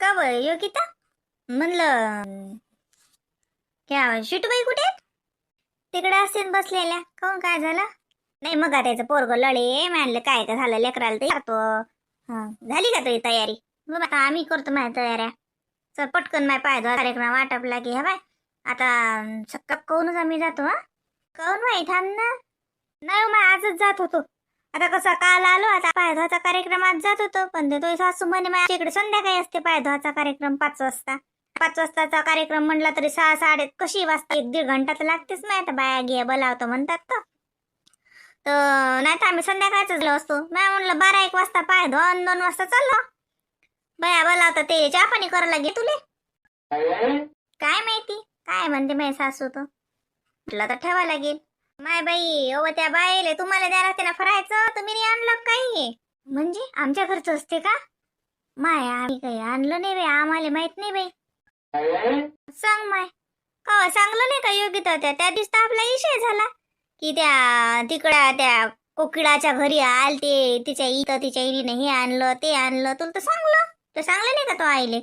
का बरं योगिता? म्हणलं क्या शिटूबाई कुठे आहेत? तिकडे असतील बसलेल्या. काहून काय झालं? नाही मग त्याचं पोरग लढे म्हणलं काय का झालं लेकराला ते करतो. हा झाली का तुझी तयारी? मग आता आम्ही करतो माझ्या तयाऱ्या. चल पटकन माय पाय धुवा कार्यक्रम वाटपला की हा बाय आता सक्का कोणच आम्ही जातो. हा कोण माहित थांब ना. नाही मग आजच जात होतो. आता कसा काल आलो आता पाय धुवाचा कार्यक्रम आज जात होतो पण तो सासू म्हणे माझ्या इकडे संध्याकाळी असते पाय धुवाचा कार्यक्रम 5 वाजता. 5 वाजताचा कार्यक्रम म्हणला तरी 6-6:30 कशी वाजता 1-1.5 घंटा तर लागतेच नाही. आता बाया घे बोलावतो म्हणतात तर नाही तर आम्ही संध्याकाळच झालो असतो. मी म्हणलं 12-1 वाजता पाय धुवा 2 वाजता चाललो. बाया बोलावता ते चहा पाणी करायला गे तुले काय माहिती काय म्हणते माझी सासू तर म्हटलं तर ठेवा लागेल. माय बाई अव त्या बाईले तुम्हाला द्यायला लागते ना फरायचं तुम्ही नाही आणलं काही म्हणजे आमच्या घरचं असते का? माय आम्ही काही आणलं नाही बाई आम्हाला माहित नाही बाई. सांग माय का सांगलं नाही का योगिता? त्या दिवशी आपला विषय झाला की त्या तिकडा त्या कोकिळाच्या घरी आलते तिच्या इथं तिच्या इलीने हे आणलं ते आणलं तुला तर सांगलं नाही का तो आईले?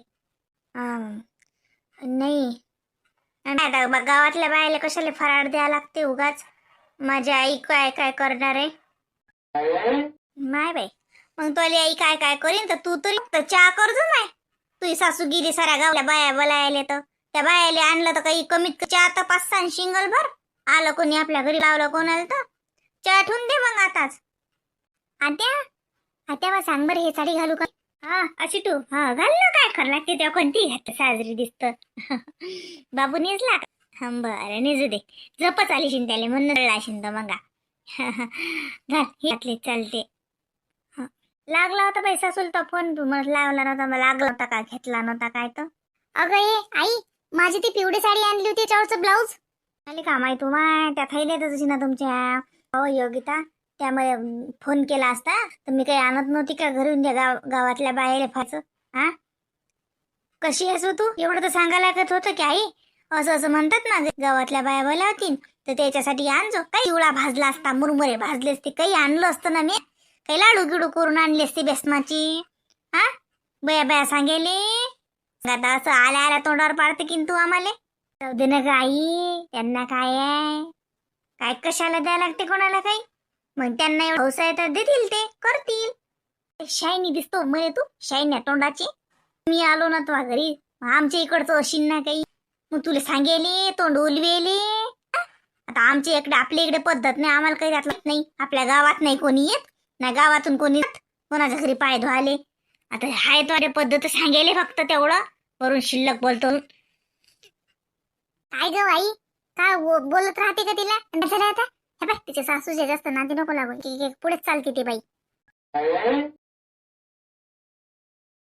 नाही आता गावातल्या बायाला कशाला फराळ द्यायला लागते उगाच. माझी आई काय काय करणार आहे माय बाई. मग तुझी आई काय काय करीन तर तू तरी चहा करजो माय. तुझी सासू गेली साऱ्या गावल्या बाया बोलायले तर त्या बायाला आणलं तर काही कमीत चहा तर 5-6 शिंगल भर आलं कोणी आपल्या घरी लावलं कोणाला तर चहा ठेवून दे मग आताच. आत्या सांग बरं हे साडी घालू का? हा अशी तू हा घाल ना काय खरं लागते तेव्हा कोणती घात साजरी दिसत. बाबू निजला का? बरं निजू दे झपच आली शिन त्याला म्हणून शिंद मगा घाल घातले चालते. लागला होता पैसा सुलता फोन तू मग लावला नव्हता मला लागला होता का घेतला नव्हता काय तर. अगं ये आई माझी ती पिवळी साडी आणली होती त्यावरचं ब्लाऊज आली का माहिती माय त्या थैल्यातच ना तुमच्या. हो योगिता त्यामुळे फोन केला असता तर मी काही आणत नव्हती का घरून त्या गावातल्या बाहेर फाच. हा कशी असो तू एवढं तर सांगायला लागत होतं की आई असं असं म्हणतात ना गावातल्या बाया बोलावतील तर त्याच्यासाठी आणजो. काही चिवळा भाजला असता मुरमुरे भाजले असते काही आणलं असतं ना मी काही लाडू गिडू करून आणली असती बेसनाची. हा बया बया सांगेले आता असं आल्या तोंडावर पाडते की तू आम्हाला. जाऊ दे ना ग आई त्यांना काय आहे काय कशाला द्यायला लागते कोणाला काही. मग त्यांना एवढं हौस आहे तर देतील ते करतील. शायनी दिसतो म्हणे तू शायन्या तोंडाची. मी आलो ना तुझ्या घरी आमच्या इकडचं अशीन ना काही मग तुला सांगेले तोंड उलवेले. आता आमच्या इकडे आपल्या इकडे पद्धत नाही आम्हाला काही त्यातलं नाही. आपल्या गावात नाही कोणी येत ना गावातून कोणी कोणाच्या घरी पाय धुवाले. आता हाय तो पद्धत सांगेले फक्त तेवढं वरून शिल्लक बोलतो. काय ग आई काय बोलत राहते का तिला आता हे बाय तिच्या सासूचे जास्त नाती नको लागून की पुढेच चालते ती बाई.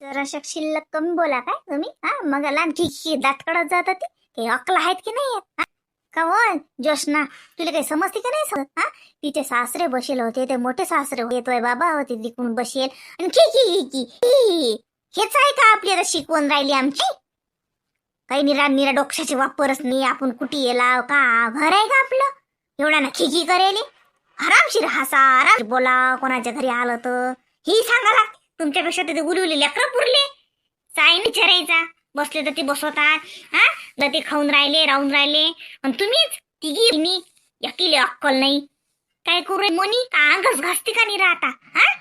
जरा शिल्लक कमी बोला काय तुम्ही. हा मग लहान की दात कडत जातात ते अक्कल आहेत की नाही आहेत का? हो जोशना तुला काही समजते का नाही समजत? हा तिचे सासरे बसेल होते ते मोठे सासरे येतोय बाबा होते तिकडून बसेल आणि की हेच आहे का आपल्याला शिकवून राहिली आमची? काही निरा डोक्षाचे वापरच नाही. आपण कुठे येला का घर आहे का आपलं एवढा ना खिकी करेली आरामशीर हसा आराम बोला. कोणाच्या घरी आलं तर ही सांगा लागते. तुमच्यापेक्षा तिथे उलवले लेकरं पुरले साई विचारायचा बसले तर ते बसवतात. हा तर ते खाऊन राहिले राहून राहिले आणि तुम्हीच तिघी यकीले अक्कल नाही. काय करू मोनी का अंगच घासते का निरा आता? हा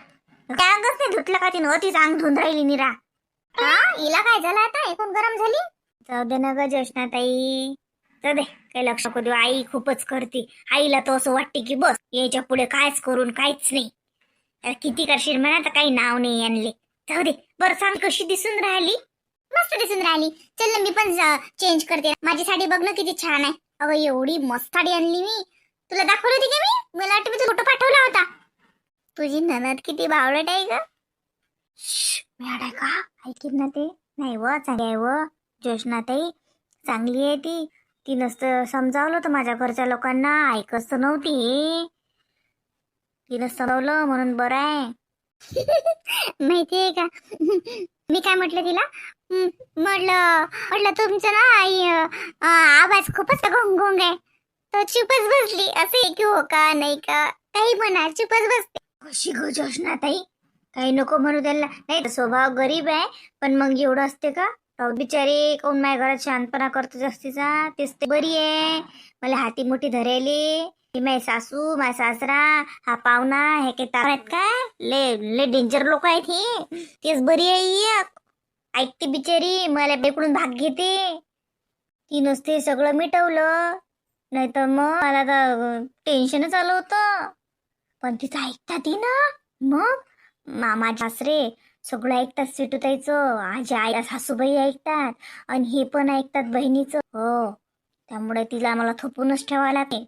काय अंगच नाही धुतलं का तिनं तीच अंग धुवून राहिली निरा. हा हिला काय झालं आता एकूण गरम झाली. जाऊ दे ना ग जोशना ताई जाऊ दे काही लक्ष नको देऊ. आई खूपच करते. आईला तर असं वाटते की बस याच्या पुढे कायच करून काहीच नाही. किती करशील म्हणा तर काही नाव नाही आणले. जाऊ दे बरं सांग कशी दिसून राहिली? मस्त दिसून राहिली. चल मी पण चेंज करते. माझी साडी बघ ना किती छान आहे. अगं एवढी मस्त साडी आणली मी तुला दाखवली होती का मी? मला वाटतं मी तुला फोटो पाठवला होता. तुझी ननद किती बावळट आहे ग. मॅड आहे का ऐकीन ना ते नाही व चांगली आहे व जोशना ताई चांगली आहे ती. ती नसतं समजावलं तर माझ्या घरच्या लोकांना ऐकत तर नव्हती. तिनं समजवलं म्हणून बरं आहे. माहितीये का मी काय म्हटलं तिला? म्हटलं तुमचं ना आई आवाज खूपच घोंघोंग आहे. तो चुपच बसली. असे की हो का नाही का काही म्हणा चुपच बसते. कशी गो जोशना ताई काही नको म्हणू त्याला. नाही स्वभाव गरीब आहे, पण मग एवढं असते का? राहू बिचारी कोण माझ्या घरात शांतपणा करतो जास्तीचा. तेच ते बरी आहे. मला हाती मोठी धरायली. माय सासू माय सासरा हा पाहुणा हे काही तार आहेत का? ले डेंजर लोक आहेत हे. तेच बरी आहे. ऐकते बिचारी, मला बेकडून भाग घेते. ती नसते सगळं मिटवलं, नाही तर मग मला तर टेन्शनच आलं होतं. पण तिचं ऐकतात ती ना. मग मामा सासरे सगळं ऐकतात. सिटूताईचं आजी आई सासूबाई ऐकतात, आणि हे पण ऐकतात बहिणीचं. हो, त्यामुळे तिला मला थोपूनच ठेवायला लागते.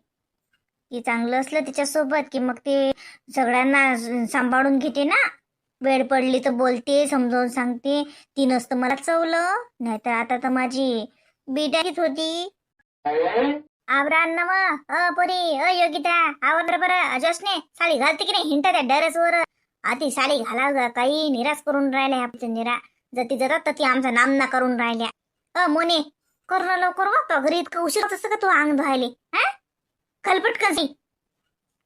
ती चांगलं असलं तिच्यासोबत की मग ते सगळ्यांना सांभाळून घेते ना. वेळ पडली तर बोलते, समजावून सांगते. ती नसतं मला चवलं, नाहीतर आता तर माझी बीटाकीच होती. आवरा अण्णा मग पोरी योगिता आवर बरं. जसने साडी घालते की नाही हिंटा त्या ड्रेसवर. आधी साडी घाला काही निराश करून राहिल्या ह्या निरा. जती जातात तर ती आमचा नामना करून राहिल्या. मोने करणं लवकर वा, तो घरी इतकं उशीर असं का तू अंग धुवायले? हा खलपट कशी.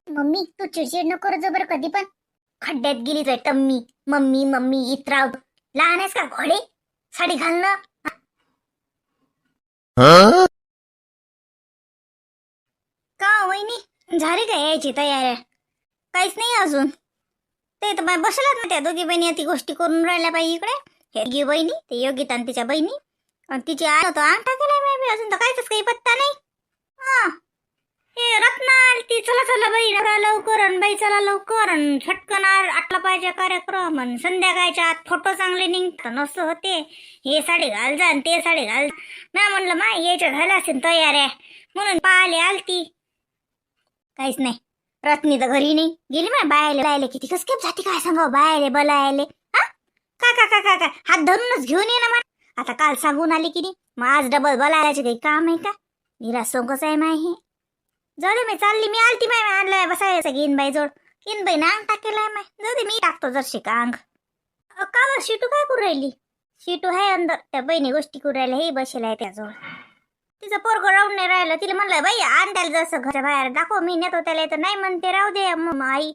मम्मी तू चिडचिड नको करू बरं कधी पण. खड्ड्यात गेली तर टम्मी मम्मी मम्मी इत्राव. लहान आहेस का घोडे? साडी घालणं. का वहिनी झाली का यायची तयारी? काहीच नाही अजून. ते तर बसलात ना त्या दोघी बहिणी ती गोष्टी करून राहिल्या पाहिजे इकडे. हे दोघी बहिणी, ते योगिता आणि तिच्या बहिणी, आणि तिची आई होतं अंग टाकेलाय मी अजून तर काहीच काही पत्ता नाही. हा हे रत्ना ती चला चला बाई लवकर, आणि बाई चला लवकर, आणि छटकन आटला पाहिजे कार्यक्रम, आणि संध्याकाळच्या आत फोटो चांगले निघतात नसं होते. हे साडी घाल जा आणि ते साडी घाल. ना म्हणलं माय यायच्या झाल्या असेल तयाऱ्या म्हणून पाहिले आलती. काहीच नाही. रत्नी तर घरी नाही गेली. माय बायाले किती कस काय जाते काय सांगावं बायाले बलायले. हा का का का का का हात धरूनच घेऊन ये ना मला. आता काल सांगून आली की नाही, मग आज डबल बलायचे काही काम आहे का? निराश कसं आहे माय हे. जाऊ दे मी चालली. मी आलती माय आणलाय बसायचं गिनबाई जोड. गिनबाई ना अंग टाकेलाय माय. जाऊ दे मी टाकतो जरशी का अंग. का बरं शिटू काय करू राहिली? शिटू आहे अंदर त्या बहिणी गोष्टी करू राहिल्या. हे बसेल आहे त्याजवळ. तिचं पोरग राहून नाही राहिलं. तिला म्हणलं बाई आण त्याला जसं घरच्या बाहेर दाखव मी नेतो त्याला, तर नाही म्हणते राहू दे आई.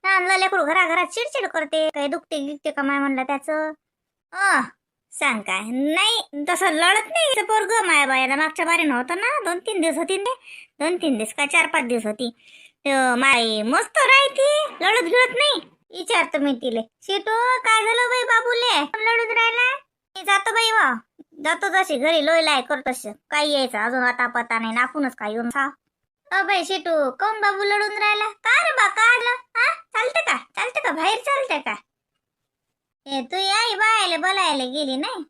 आणलं लेकरू घराघरात चिडचिड करते. काही दुखते गिकते का माय म्हणलं त्याचं. सांग काय नाही तसं लढत नाही पोरग. माया बायाला मागच्या बारी नव्हतं ना. 2-3 दिवस होती ते. 2-3 दिवस का 4-5 दिवस होती. माय मस्त राहते, लढत गिळत नाही. विचारतो मी तिले, शिटू काय झालं बाई बाबूले लढून राहिला? मी जातो बाई वा जातो जशी घरी लोयलाय करतो काही यायचं अजून आता पता नाही. नापूनच काय येऊन सा बाई शिटू कोण बाबू लढून राहिला का रे बा? का आलं? हा चालते का? चालते का बाहेर चालते का? हे तू आई बायले बोलायला गेली नाही.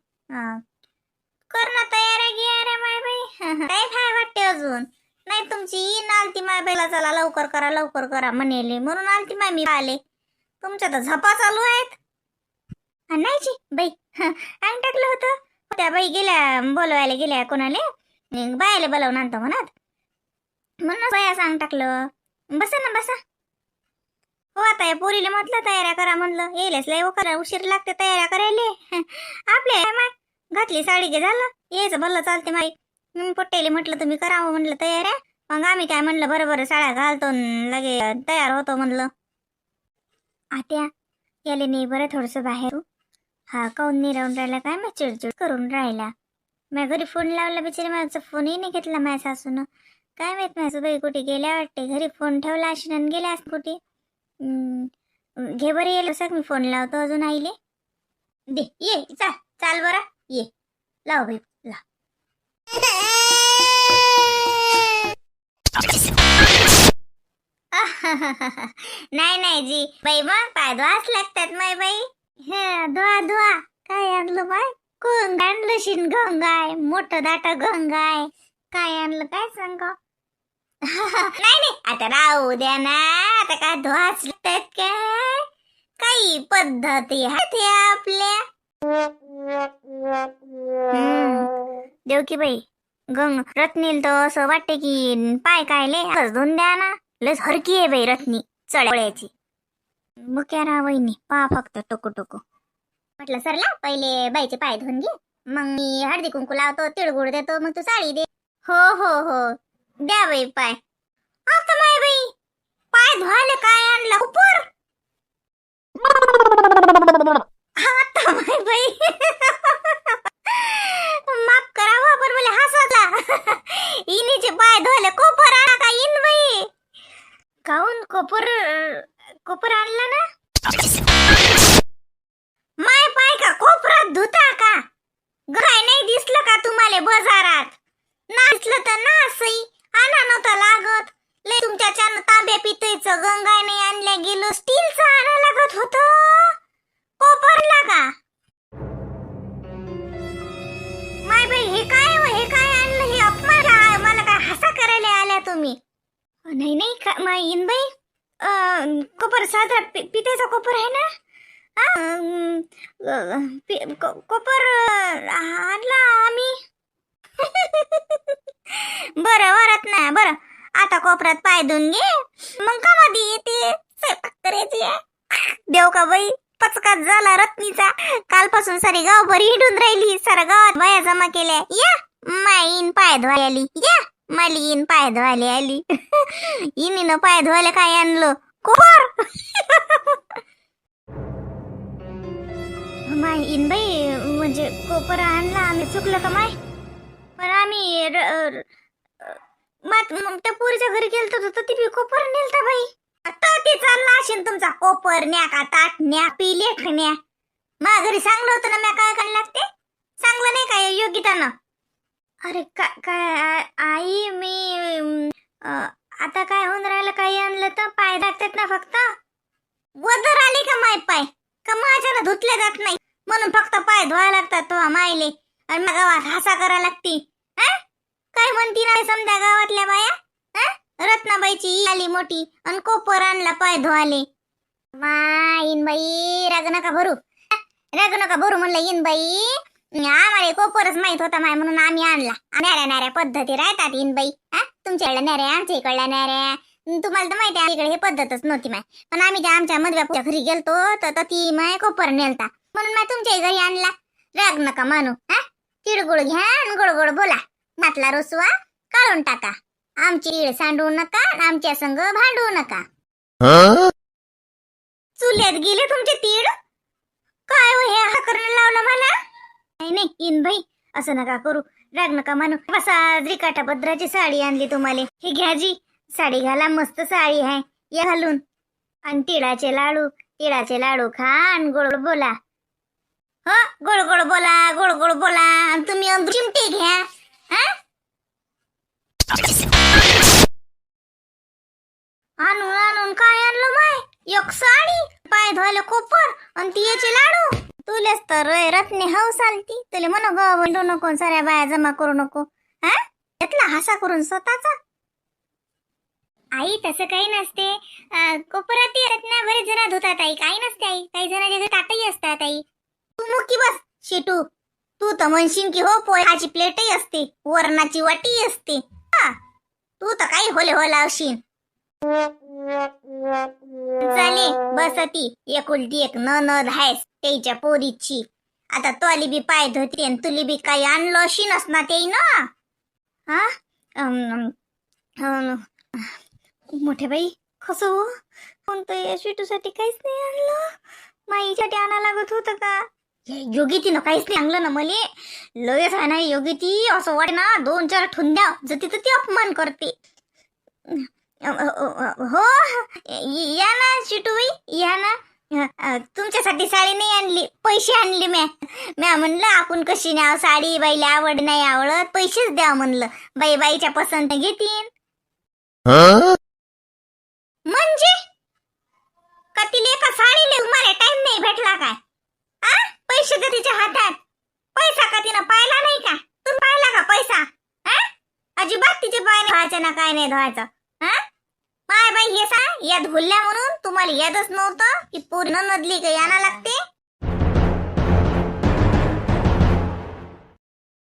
कर ना तयारी गिया रे माय बाई. काय काय वाटते अजून? नाही तुमची येईन आलती माय बाईला. चला लवकर करा म्हणेले म्हणून आलती माय मी आले. तुमच्या तर झपा चालू आहेत. नाहीची बाई अंग टाकलं होतं. त्या बाई गेल्या बोलवायला गेल्या कोणाले बायाले बोलावून आणतो म्हणत. म्हणून बाया सांग टाकलं. बसा ना बसा. हो आता या पोरीला म्हटलं तयाऱ्या करा म्हणलं. येईलच लय करा उशीर लागते तयाऱ्या करायला. आपले माय घातली साडी घे झालं यायचं भलं चालते माई. पोट्टेले म्हटलं तुम्ही करावं म्हणलं तयाऱ्या. मग आम्ही काय म्हणलं बरोबर साड्या घालतो लगे तयार होतो म्हणलं. आत्या याले नाही बरं थोडंसं बाहेर. हा काऊन नाही राहून राहिला काय मग चिडचिड करून राहिला. मी घरी फोन लावला बिचारी माझा फोनही नाही घेतला माझ्या सासून. काय माहित माझं बाई कुठे गेल्या वाटते. घरी फोन ठेवला अशी आणि गेल्या कुठे. घे बरं येईल सर मी फोन लावतो अजून आईले. दे ये चाल बरं ये लाव बाई ला. नाही जी बाई मग पाय धुवाच लागतात माय बाई. धुवा काय आणलं बाय? कोण आणलं शिन गंगाय मोठं दाट गंगाय. काय आणलं काय सांग? नाही आता राहू द्या ना. आता काय धुवाच लागतात काय? काही पद्धती आहेत आपल्या. देव की बाई गंग रत्नील तर असं वाटते की पाय कायले धुवून द्या ना. लस हरकी आहे बाई रत्नी चढ्याची. मुक्या रा वहिनी पा फक्त टोको टोको. म्हटलं सरला पहिले बाईचे पाय धुवून घे, मग मी हळदी कुंकू लावतो तिळगुळ देतो, मग तू साडी दे. हो द्या बाई पाय. आता माय बाई पाय धुवायला काय आणलं उपर? आता माय बाई माफ करावं पण मला हसवला. इनीचे पाय धुवायला कोपर आणा का इन बाई? काऊन कोपर आणला ना? माय पाय का कोपरात धुता का? काय नाही दिसलं का तुम्हाला बाजारात? ना दिसलं तर ना सई आणा नव्हता लागत. लय तुमच्या चान तांब्या पितळीचं गंगा नाही आणल्या गेलो, स्टीलचं आणा लागत होतं. कोपरला का? माय बाई हे काय हो, हे काय आणलं? हे अपमान आहे. मला काय हसा करायला आल्या तुम्ही? नाही नाही माय इन बाई कोपर साधा पितेचा कोपर आहे ना? कोपर आणला आम्ही. बरं वरत ना. बरं आता कोपऱ्यात पाय धुवून घे, मग कामादी येते स्वयंपाक करायची. देव का बाई पचकात झाला रत्नीचा. कालपासून सारी गावभर हिंडून राहिली, सारा गावात बाया जमा केल्या. या माईन पाय धुवायला आली, या मालीन पाय धुवायला आली. इनीनं पाय धुवायला काय आणलं? कोपर. माय इन बाई म्हणजे कोपर आणला आम्ही, चुकलं का माय? पण आम्ही मग त्या पोरीच्या घरी गेलतो तर ती कोपर नेलता बाई. आता ते चालला असेल तुमचा कोपर न्या का ताट न्या पिले न्या. मा घरी सांगलं होतं ना म्या काय करायला लागते? सांगलं नाही काय योगितानं? अरे काय आई मी आता काय होऊन राहिलं? काही आणलं तर पाय दाखतात ना फक्त. वदर आली का माय पाय? का माझ्याला धुतले जात नाही म्हणून फक्त पाय धुवायला लागतात तो मायले आणि मग गावात हसा करा लागती? काय म्हणती नाही समजा गावातल्या बाया? रत्नाबाईची आली मोठी आणि कोपर आणला पाय धुवाले. इन बाई राग नका भरू, राग नका भरू म्हणलं. इन बाई आम्हाला कोपरच माहित होता माय म्हणून आम्ही आणला. नाऱ्या नाऱ्या पद्धती राहतात इन बाई. तुमच्याकडल्या नाऱ्या आमच्या इकडल्या नाऱ्या. तुम्हाला तर माहिती आहे इकडे हे पद्धतच नव्हती माय. पण आम्ही त्या आमच्या मधव्या घरी गेलतो तर ती माय कोपर नेलता म्हणून माय तुमच्या घरी आणला. राग नका मानू. तिळगुळ घ्या आणि गोड गोड बोला. नातला रसुआ काढून टाका. आमची इळ सांडू नका, आमच्या संग भांडू नका. चुल्यात गेले तुमचे तीळ. काय हो हे करणं लावलं मला? नाही नाही इन बाई असं नका करू, राग नका मानू. बसा रिकाटा भद्राची साडी आणली तुम्हाला. हे घ्या जी साडी घाला, मस्त साडी आहे या घालून. आणि तिळाचे लाडू खा आणि गोड बोला. गोड गोड बोला, गोड गोड बोला. तुम्ही चिमटे घ्या. आणून आणून काय आणलं माय? एक साडी, पाय धुवायला कोपर आणि तियाचे लाडू. तुलेच तर रत्ने हौस आलती. तुले म्हणू ग वंडू नको, साऱ्या बाया जमा करू नको. घेतला हसा करून स्वतःचा. आई तसं काही नसते. कोपरात रत्ना बरेच जण धुतात आई. काही नसते आई, काही जणांच्या घरी ताटही असतात आई. तू मुक्की बस शेटू. तू तर म्हणशील की हो पोह्याची प्लेटही असते, वरणाची वाटी असते. तू तर काही होले हो लावशील. चाले बस ती एकुलती एक ननद आहेस त्याच्या पोरीची. आता तोली बी पाय धुते आणि तुली बी काही आणलं अशीनच ना ते ना. मोठे बाई कसं कोणतं शेटूसाठी काहीच नाही आणलं? माईसाठी आणा लागत होतं का? योगितीनं काहीच नाही आणलं ना मले. लयच आहे ना योगिती. असं वाटे ना 2-4 ठुंद्या जती तर ती अपमान करते. हो या ना शिटूबाई या ना. तुमच्यासाठी साडी नाही आणली, पैसे आणले म्या म्हणलं आपण कशी न्याव साडी, बाईला आवड नाही आवडत पैसेच द्या म्हणलं. बाईच्या पसंत घेतीन. म्हणजे का तिला एका साडीला तुम्हाला टाइम नाही भेटला काय? पैसे तर तिच्या हातात. पैसा का तिनं पाहिला नाही का? तुम्ही पाहिला का पैसा? अजिबात तिचे पाय नाही धुवायचे ना काय नाही धुवायचं. माय बाई हे सांग याद भुलल्या म्हणून तुम्हाला यादच नव्हतं की पूर्ण नदली काही आणा लागते.